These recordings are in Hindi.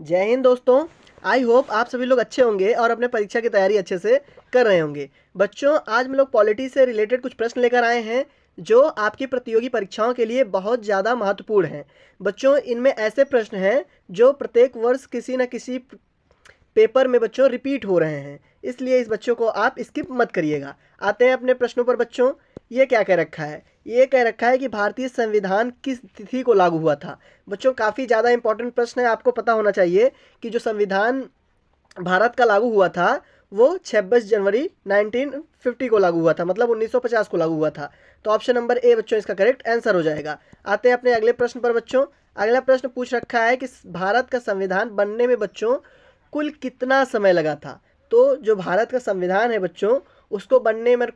जय हिंद दोस्तों। आई होप आप सभी लोग अच्छे होंगे और अपने परीक्षा की तैयारी अच्छे से कर रहे होंगे। बच्चों, आज हम लोग पॉलिटी से रिलेटेड कुछ प्रश्न लेकर आए हैं जो आपकी प्रतियोगी परीक्षाओं के लिए बहुत ज़्यादा महत्वपूर्ण हैं। बच्चों, इनमें ऐसे प्रश्न हैं जो प्रत्येक वर्ष किसी न किसी पेपर में बच्चों रिपीट हो रहे हैं, इसलिए इस बच्चों को आप स्किप मत करिएगा। आते हैं अपने प्रश्नों पर। बच्चों, ये क्या कह रखा है? ये कह रखा है कि भारतीय संविधान किस तिथि को लागू हुआ था। बच्चों, काफ़ी ज़्यादा इंपॉर्टेंट प्रश्न है, आपको पता होना चाहिए कि जो संविधान भारत का लागू हुआ था वो 26 जनवरी 1950 को लागू हुआ था, मतलब 1950 को लागू हुआ था। तो ऑप्शन नंबर ए बच्चों इसका करेक्ट आंसर हो जाएगा। आते हैं अपने अगले प्रश्न पर। बच्चों, अगला प्रश्न पूछ रखा है कि भारत का संविधान बनने में बच्चों कुल कितना समय लगा था। तो जो भारत का संविधान है बच्चों, उसको बनने में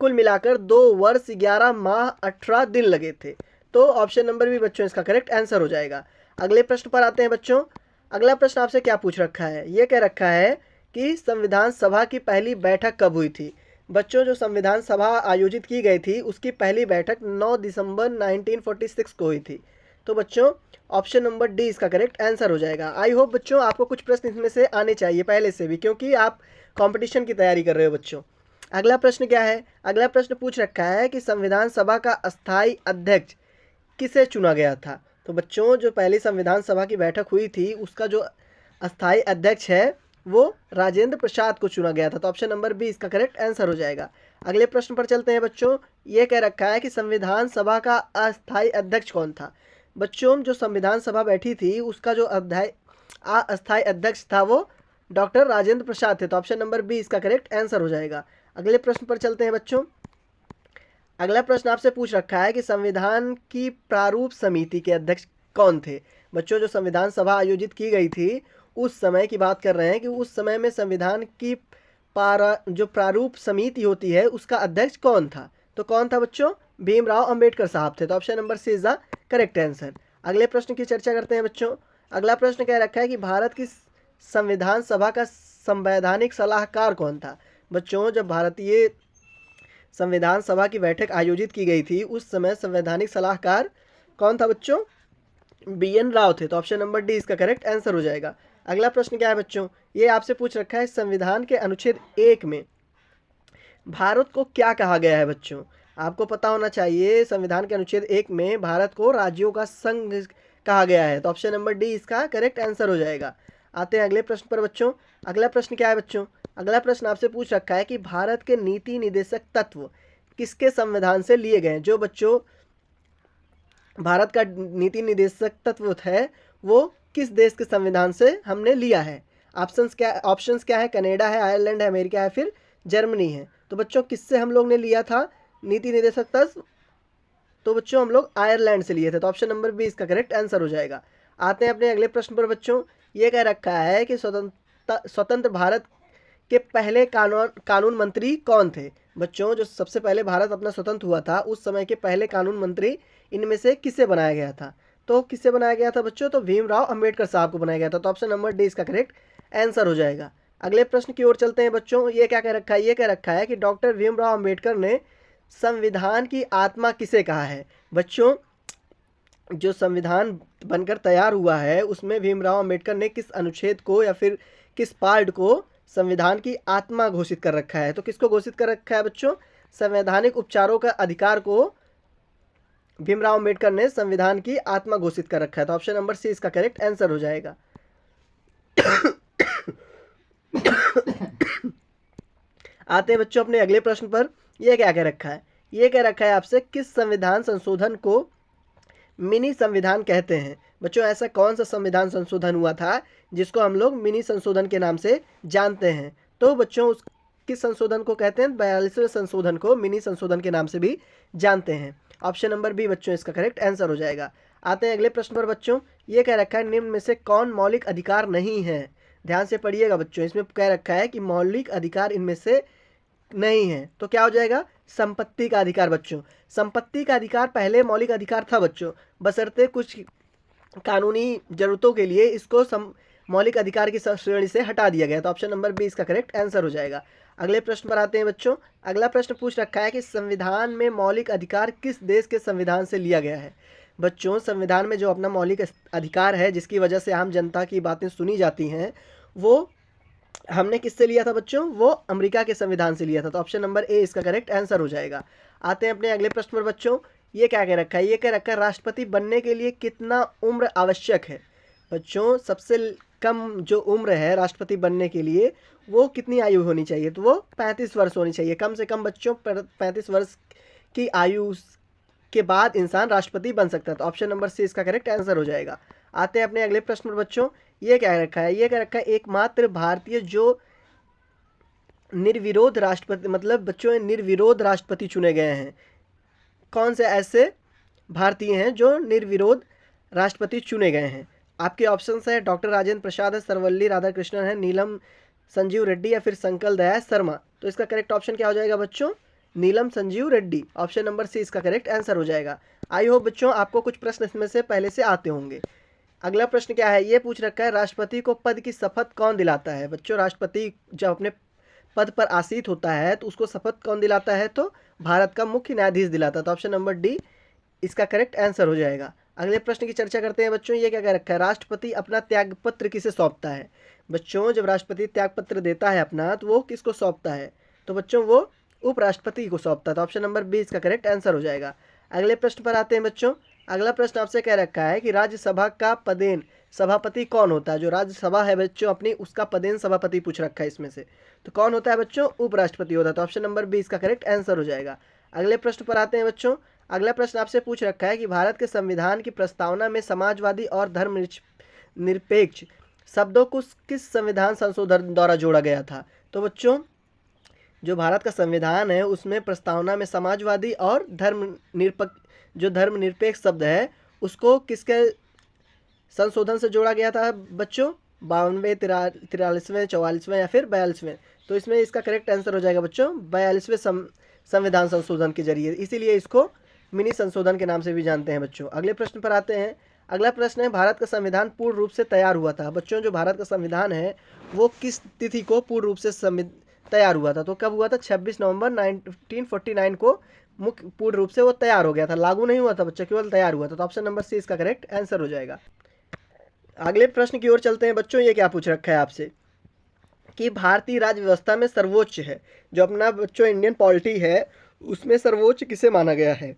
कुल मिलाकर 2 वर्ष 11 माह 18 दिन लगे थे। तो ऑप्शन नंबर बी बच्चों इसका करेक्ट आंसर हो जाएगा। अगले प्रश्न पर आते हैं बच्चों। अगला प्रश्न आपसे क्या पूछ रखा है? ये कह रखा है कि संविधान सभा की पहली बैठक कब हुई थी। बच्चों, जो संविधान सभा आयोजित की गई थी उसकी पहली बैठक 9 दिसंबर 1946 को हुई थी। तो बच्चों, ऑप्शन नंबर डी इसका करेक्ट आंसर हो जाएगा। आई होप बच्चों आपको कुछ प्रश्न इसमें से आने चाहिए पहले से भी, क्योंकि आप कंपटीशन की तैयारी कर रहे हो बच्चों। अगला प्रश्न क्या है? अगला प्रश्न पूछ रखा है कि संविधान सभा का अस्थाई अध्यक्ष किसे चुना गया था। तो बच्चों, जो पहली संविधान सभा की बैठक हुई थी उसका जो अस्थाई अध्यक्ष है वो राजेंद्र प्रसाद को चुना गया था। तो ऑप्शन नंबर बी इसका करेक्ट आंसर हो जाएगा। अगले प्रश्न पर चलते हैं बच्चों। ये कह रखा है कि संविधान सभा का अस्थाई अध्यक्ष कौन था। बच्चों, जो संविधान सभा बैठी थी उसका जो अस्थाई अध्यक्ष था वो डॉक्टर राजेंद्र प्रसाद थे। तो ऑप्शन नंबर बी इसका करेक्ट आंसर हो जाएगा। अगले प्रश्न पर चलते हैं बच्चों। अगला प्रश्न आपसे पूछ रखा है कि संविधान की प्रारूप समिति के अध्यक्ष कौन थे। बच्चों, जो संविधान सभा आयोजित की गई थी उस समय की बात कर रहे हैं कि उस समय में संविधान की जो प्रारूप समिति होती है उसका अध्यक्ष कौन था। तो कौन था बच्चों? भीमराव अंबेडकर साहब थे। तो option number C is the correct answer. अगले प्रश्न की चर्चा करते हैं बच्चों। अगला प्रश्न कह रखा है कि भारत की संविधान सभा का संवैधानिक सलाहकार कौन था। बच्चों, जब भारतीय संविधान सभा की बैठक आयोजित की गई थी उस समय संवैधानिक सलाहकार कौन था बच्चों? BN राव थे। तो ऑप्शन नंबर डी इसका करेक्ट आंसर हो जाएगा। अगला प्रश्न क्या है बच्चों? ये आपसे पूछ रखा है संविधान के अनुच्छेद 1 में भारत को क्या कहा गया है। बच्चों, आपको पता होना चाहिए संविधान के अनुच्छेद 1 में भारत को राज्यों का संघ कहा गया है। तो ऑप्शन नंबर डी इसका करेक्ट आंसर हो जाएगा। आते हैं अगले प्रश्न पर बच्चों। अगला प्रश्न क्या है बच्चों? अगला प्रश्न आपसे पूछ रखा है कि भारत के नीति निदेशक तत्व किसके संविधान से लिए गए हैं। जो बच्चों भारत का नीति निदेशक तत्व है वो किस देश के संविधान से हमने लिया है। ऑप्शंस क्या है? कनाडा है, आयरलैंड है, अमेरिका है, फिर जर्मनी है। तो बच्चों, किससे हम लोग ने लिया था नीति निदेशक तत्व? तो बच्चों, हम लोग आयरलैंड से लिए थे। तो ऑप्शन नंबर बी इसका करेक्ट आंसर हो जाएगा। आते हैं अपने अगले प्रश्न पर बच्चों। ये कह रखा है कि स्वतंत्र भारत के पहले कानून मंत्री कौन थे। बच्चों, जो सबसे पहले भारत अपना स्वतंत्र हुआ था उस समय के पहले कानून मंत्री इनमें से किसे बनाया गया था। तो किससे बनाया गया था बच्चों? तो भीमराव अंबेडकर साहब को बनाया गया था। तो ऑप्शन नंबर डी इसका करेक्ट आंसर हो जाएगा। अगले प्रश्न की ओर चलते हैं बच्चों। ये क्या कह रखा है? ये कह रखा है कि डॉक्टर भीमराव अंबेडकर ने संविधान की आत्मा किसे कहा है। बच्चों, जो संविधान बनकर तैयार हुआ है उसमें भीमराव अंबेडकर ने किस अनुच्छेद को या फिर किस पार्ट को संविधान की आत्मा घोषित कर रखा है। तो किसको घोषित कर रखा है बच्चों? संवैधानिक उपचारों का अधिकार को भीमराव अंबेडकर ने संविधान की आत्मा घोषित कर रखा है। तो ऑप्शन नंबर सी इसका करेक्ट आंसर हो जाएगा। आते हैं बच्चों अपने अगले प्रश्न पर। यह क्या कह रखा है? ये कह रखा है आपसे किस संविधान संशोधन को मिनी संविधान कहते हैं। बच्चों, ऐसा कौन सा संविधान संशोधन हुआ था जिसको हम लोग मिनी संशोधन के नाम से जानते हैं। तो बच्चों, उस किस संशोधन को कहते हैं? 42वें संशोधन को मिनी संशोधन के नाम से भी जानते हैं। ऑप्शन नंबर बी बच्चों इसका करेक्ट आंसर हो जाएगा। आते हैं अगले प्रश्न पर बच्चों। ये कह रखा है निम्न में से कौन मौलिक अधिकार नहीं है। ध्यान से पढ़िएगा बच्चों, इसमें कह रखा है कि मौलिक अधिकार इनमें से नहीं है। तो क्या हो जाएगा? संपत्ति का अधिकार। बच्चों, संपत्ति का अधिकार पहले मौलिक अधिकार था बच्चों, बशर्ते कुछ कानूनी जरूरतों के लिए इसको मौलिक अधिकार की श्रेणी से हटा दिया गया। तो ऑप्शन नंबर बी इसका करेक्ट आंसर हो जाएगा। अगले प्रश्न पर आते हैं बच्चों। अगला प्रश्न पूछ रखा है कि संविधान में मौलिक अधिकार किस देश के संविधान से लिया गया है। बच्चों संविधान में जो अपना मौलिक अधिकार है जिसकी वजह से आम जनता की बातें सुनी जाती हैं, वो हमने किससे लिया था बच्चों? वो अमेरिका के संविधान से लिया था। तो ऑप्शन नंबर ए इसका करेक्ट आंसर हो जाएगा। आते हैं अपने अगले प्रश्न पर बच्चों। ये क्या कह रखा है? ये कह रखा है राष्ट्रपति बनने के लिए कितना उम्र आवश्यक है? बच्चों सबसे कम जो उम्र है राष्ट्रपति बनने के लिए वो कितनी आयु होनी चाहिए? तो वो 35 वर्ष होनी चाहिए। कम से कम बच्चों 35 वर्ष की आयु के बाद इंसान राष्ट्रपति बन सकता है। तो ऑप्शन नंबर सी इसका करेक्ट आंसर हो जाएगा। आते हैं अपने अगले प्रश्न पर बच्चों। ये क्या रखा है? ये क्या रखा है एकमात्र भारतीय जो निर्विरोध राष्ट्रपति, मतलब बच्चों निर्विरोध राष्ट्रपति चुने गए हैं। कौन से ऐसे भारतीय हैं जो निर्विरोध राष्ट्रपति चुने गए हैं? आपके ऑप्शंस है डॉक्टर राजेंद्र प्रसाद है, सर्वपल्ली राधाकृष्णन है, नीलम संजीव रेड्डी या फिर संकल दया शर्मा। तो इसका करेक्ट ऑप्शन क्या हो जाएगा बच्चों? Neelam Sanjiva Reddy. Option number C इसका करेक्ट आंसर हो जाएगा। आई होप बच्चों आपको कुछ प्रश्न इसमें से पहले से आते होंगे। अगला प्रश्न क्या है? ये पूछ रखा है राष्ट्रपति को पद की शपथ कौन दिलाता है? बच्चों राष्ट्रपति जब अपने पद पर आसीत होता है तो उसको शपथ कौन दिलाता है? तो भारत का मुख्य न्यायाधीश दिलाता है। तो ऑप्शन नंबर डी इसका करेक्ट आंसर हो जाएगा। अगले प्रश्न की चर्चा करते हैं बच्चों। ये क्या कह रखा है? राष्ट्रपति अपना त्यागपत्र किसे सौंपता है? बच्चों जब राष्ट्रपति त्यागपत्र देता है अपना तो वो किसको सौंपता है? तो बच्चों वो उपराष्ट्रपति को सौंपता है। तो ऑप्शन नंबर बी इसका करेक्ट आंसर हो जाएगा। अगले प्रश्न पर आते हैं बच्चों। अगला प्रश्न आपसे कह रखा है कि राज्यसभा का पदेन सभापति कौन होता है? जो राज्यसभा है बच्चों अपनी उसका पदेन सभापति पूछ रखा है इसमें से। तो कौन होता है बच्चों? उपराष्ट्रपति होता है। तो ऑप्शन नंबर बी इसका करेक्ट आंसर हो जाएगा। अगले प्रश्न पर आते हैं बच्चों। अगला प्रश्न आपसे पूछ रखा है कि भारत के संविधान की प्रस्तावना में समाजवादी और धर्मनिरपेक्ष शब्दों को किस संविधान संशोधन द्वारा जोड़ा गया था? तो बच्चों जो भारत का संविधान है उसमें प्रस्तावना में समाजवादी और धर्मनिरपेक्ष शब्द है उसको किसके संशोधन से जोड़ा गया था बच्चों? 52वें, 43वें, 44वें या फिर 42वें। तो इसमें इसका करेक्ट आंसर हो जाएगा बच्चों 42वें संविधान संशोधन के जरिए, इसीलिए इसको मिनी संशोधन के नाम से भी जानते हैं बच्चों। अगले प्रश्न पर आते हैं। अगला प्रश्न है भारत का संविधान पूर्ण रूप से तैयार हुआ था? बच्चों जो भारत का संविधान है वो किस तिथि को पूर्ण रूप से तैयार हुआ था? तो कब हुआ था? 26 नवंबर 1949 को मुख्य पूर्ण रूप से वो तैयार हो गया था। लागू नहीं हुआ था बच्चों, केवल तैयार हुआ था। तो ऑप्शन नंबर सी इसका करेक्ट आंसर हो जाएगा। अगले प्रश्न की ओर चलते हैं बच्चों। ये क्या पूछ रखा है आपसे कि भारतीय राज्य व्यवस्था में सर्वोच्च है, जो अपना बच्चों इंडियन पॉलिटी है उसमें सर्वोच्च किसे माना गया है?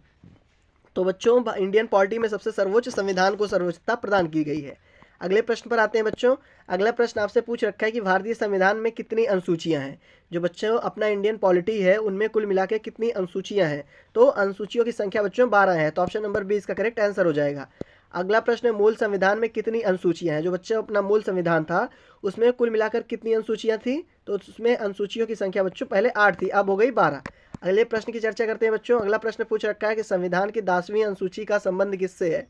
तो बच्चों इंडियन पॉलिटी में सबसे सर्वोच्च संविधान को सर्वोच्चता प्रदान की गई है। अगले प्रश्न पर आते हैं बच्चों। अगला प्रश्न आपसे पूछ रखा है कि भारतीय संविधान में कितनी अनुसूचियां हैं? जो बच्चों अपना इंडियन पॉलिटी है उनमें कुल मिला के कितनी अनुसूचियां हैं? तो अनुसूचियों की संख्या बच्चों 12 है। तो ऑप्शन नंबर बी इसका करेक्ट आंसर हो जाएगा। अगला प्रश्न है मूल संविधान में कितनी अनुसूचियां हैं? जो बच्चों अपना मूल संविधान था उसमें कुल मिलाकर कितनी अनुसूचियां थी? तो उसमें अनुसूचियों की संख्या बच्चों पहले 8 थी, अब हो गई 12। अगले प्रश्न की चर्चा करते हैं बच्चों। अगला प्रश्न पूछ रखा है कि संविधान की 10वीं अनुसूची का संबंध किससे है?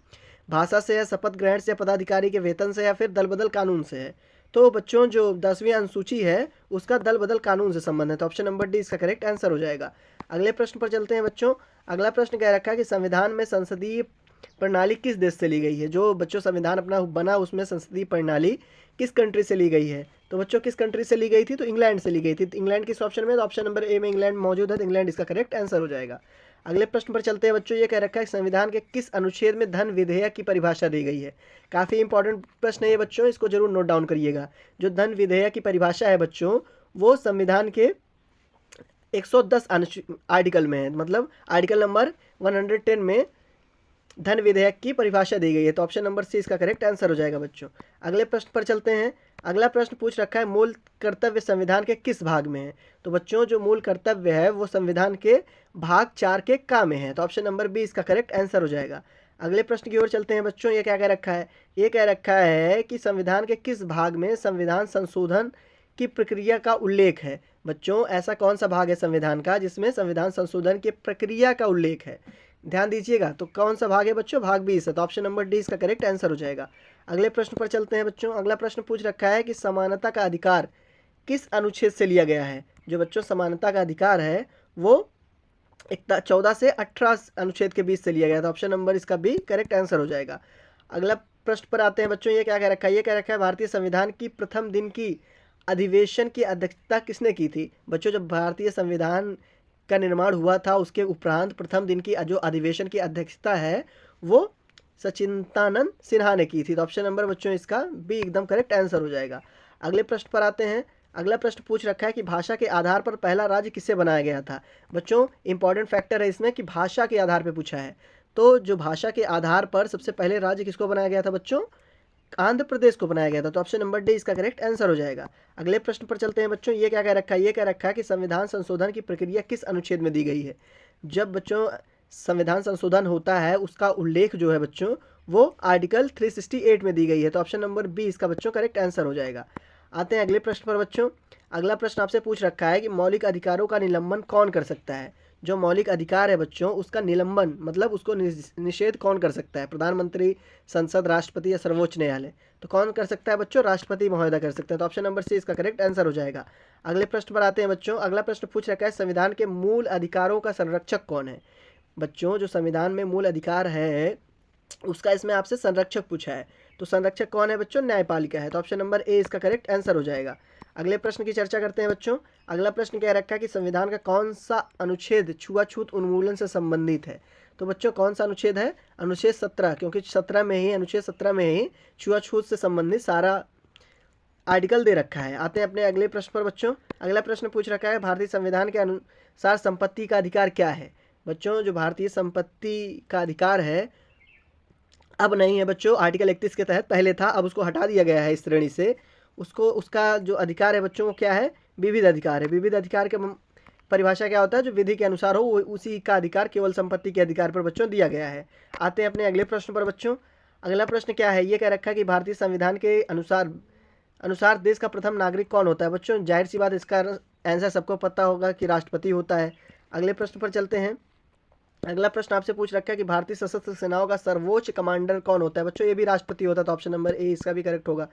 भाषा से है, शपथ ग्रहण से, पदाधिकारी के वेतन से या फिर दल बदल कानून से है? तो बच्चों जो 10वीं अनुसूची है उसका दल बदल कानून से संबंध है। तो ऑप्शन नंबर डी इसका करेक्ट आंसर हो जाएगा। अगले प्रश्न पर चलते हैं बच्चों। अगला प्रश्न कह रखा है कि संविधान में संसदीय प्रणाली किस देश से ली गई है? जो बच्चों संविधान अपना बना उसमें संसदीय प्रणाली किस कंट्री से ली गई है? तो बच्चों किस कंट्री से ली गई थी? तो इंग्लैंड से ली गई थी। तो इंग्लैंड किस ऑप्शन में? तो ऑप्शन नंबर ए में इंग्लैंड मौजूद है, तो इंग्लैंड इसका करेक्ट आंसर हो जाएगा। अगले प्रश्न पर चलते हैं बच्चों। ये कह रखा है संविधान के किस अनुच्छेद में धन विधेयक की परिभाषा दी गई है? काफ़ी इंपॉर्टेंट प्रश्न है ये बच्चों, इसको जरूर नोट डाउन करिएगा। जो धन विधेयक की परिभाषा है बच्चों वो संविधान के 110 आर्टिकल में है, मतलब आर्टिकल नंबर 110 में धन विधेयक की परिभाषा दी गई है। तो ऑप्शन नंबर सी इसका करेक्ट आंसर हो जाएगा बच्चों। अगले प्रश्न पर चलते हैं। अगला प्रश्न पूछ रखा है मूल कर्तव्य संविधान के किस भाग में है? तो बच्चों जो मूल कर्तव्य है वो संविधान के भाग 4 के का में है। तो ऑप्शन नंबर बी इसका करेक्ट आंसर हो जाएगा। अगले प्रश्न की ओर चलते हैं बच्चों। ये क्या कह रखा है? ये कह रखा है कि संविधान के किस भाग में संविधान संशोधन की प्रक्रिया का उल्लेख है? बच्चों ऐसा कौन सा भाग है संविधान का जिसमें संविधान संशोधन की प्रक्रिया का उल्लेख है? ध्यान दीजिएगा। तो कौन सा भाग है बच्चों? भाग 20 है। तो ऑप्शन नंबर डी इसका करेक्ट आंसर हो जाएगा। अगले प्रश्न पर चलते हैं बच्चों। अगला प्रश्न पूछ रखा है कि समानता का अधिकार किस अनुच्छेद से लिया गया है? जो बच्चों समानता का अधिकार है वो 14 से 18 अनुच्छेद के बीच से लिया गया था। ऑप्शन नंबर इसका बी करेक्ट आंसर हो जाएगा। अगला प्रश्न पर आते हैं बच्चों। ये क्या कह रखा है? ये कह रखा है भारतीय संविधान की प्रथम दिन की अधिवेशन की अध्यक्षता किसने की थी? बच्चों जब भारतीय संविधान का निर्माण हुआ था उसके उपरांत प्रथम दिन की जो अधिवेशन की अध्यक्षता है वो सचिंतानंद सिन्हा ने की थी। तो ऑप्शन नंबर बच्चों इसका बी एकदम करेक्ट आंसर हो जाएगा। अगले प्रश्न पर आते हैं। अगला प्रश्न पूछ रखा है कि भाषा के आधार पर पहला राज्य किससे बनाया गया था। बच्चों इंपॉर्टेंट फैक्टर है इसमें कि भाषा के आधार पर पूछा है। तो जो भाषा के आधार पर सबसे पहले राज्य किसको बनाया गया था बच्चों, आंध्र प्रदेश को बनाया गया था। तो ऑप्शन नंबर डी इसका करेक्ट आंसर हो जाएगा। अगले प्रश्न पर चलते हैं बच्चों। ये क्या कह रखा है, ये कह रखा है कि संविधान संशोधन की प्रक्रिया किस अनुच्छेद में दी गई है। जब बच्चों संविधान संशोधन होता है उसका उल्लेख जो है बच्चों वो आर्टिकल 368 में दी गई है। तो ऑप्शन नंबर बी इसका बच्चों करेक्ट आंसर हो जाएगा। आते हैं अगले प्रश्न पर बच्चों। अगला प्रश्न आपसे पूछ रखा है कि मौलिक अधिकारों का निलंबन कौन कर सकता है। जो मौलिक अधिकार है बच्चों उसका निलंबन मतलब उसको निषेध कौन कर सकता है, प्रधानमंत्री, संसद, राष्ट्रपति या सर्वोच्च न्यायालय। तो कौन कर सकता है बच्चों, राष्ट्रपति महोदय कर सकते हैं। तो ऑप्शन नंबर सी इसका करेक्ट आंसर हो जाएगा। अगले प्रश्न पर आते हैं बच्चों। अगला प्रश्न पूछ रखा है संविधान के मूल अधिकारों का संरक्षक कौन है। बच्चों जो संविधान में मूल अधिकार है उसका इसमें आपसे संरक्षक पूछा है। तो संरक्षक कौन है बच्चों, न्यायपालिका है। तो ऑप्शन नंबर ए इसका करेक्ट आंसर हो जाएगा। अगले प्रश्न की चर्चा करते हैं बच्चों। अगला प्रश्न कह रखा है कि संविधान का कौन सा अनुच्छेद छुआछूत उन्मूलन से संबंधित है। तो बच्चों कौन सा अनुच्छेद है, अनुच्छेद 17, क्योंकि 17 में ही, अनुच्छेद 17 में ही छुआछूत से संबंधित सारा आर्टिकल दे रखा है। आते हैं अपने अगले प्रश्न पर बच्चों। अगला प्रश्न पूछ रखा है भारतीय संविधान के अनुसार संपत्ति का अधिकार क्या है। बच्चों जो भारतीय संपत्ति का अधिकार है अब नहीं है बच्चों, आर्टिकल 31 के तहत पहले था, अब उसको हटा दिया गया है इस श्रेणी से। उसको उसका जो अधिकार है बच्चों वो क्या है, विविध अधिकार है। विविध अधिकार के परिभाषा क्या होता है, जो विधि के अनुसार हो वो उसी का अधिकार केवल संपत्ति के अधिकार पर बच्चों दिया गया है। आते हैं अपने अगले प्रश्न पर बच्चों। अगला प्रश्न क्या है, ये कह रखा है कि भारतीय संविधान के अनुसार देश का प्रथम नागरिक कौन होता है। बच्चों जाहिर सी बात इसका आंसर सबको पता होगा कि राष्ट्रपति होता है। अगले प्रश्न पर चलते हैं। अगला प्रश्न आपसे पूछ रखा है कि भारतीय सशस्त्र सेनाओं का सर्वोच्च कमांडर कौन होता है। बच्चों ये भी राष्ट्रपति होता है। तो ऑप्शन नंबर ए इसका भी करेक्ट होगा।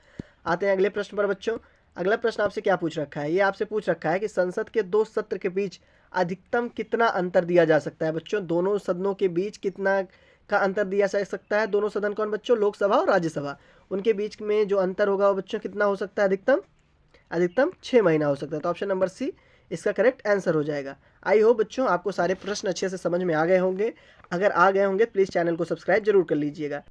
आते हैं अगले प्रश्न पर बच्चों। अगला प्रश्न आपसे क्या पूछ रखा है, ये आपसे पूछ रखा है कि संसद के 2 सत्र के बीच अधिकतम कितना अंतर दिया जा सकता है। बच्चों दोनों सदनों के बीच कितना का अंतर दिया जा सकता है। दोनों सदन कौन बच्चों, लोकसभा और राज्यसभा, उनके बीच में जो अंतर होगा वो बच्चों कितना हो सकता है, अधिकतम 6 महीना हो सकता है। तो ऑप्शन नंबर सी इसका करेक्ट आंसर हो जाएगा। आई होप बच्चों आपको सारे प्रश्न अच्छे से समझ में आ गए होंगे। अगर आ गए होंगे प्लीज़ चैनल को सब्सक्राइब जरूर कर लीजिएगा।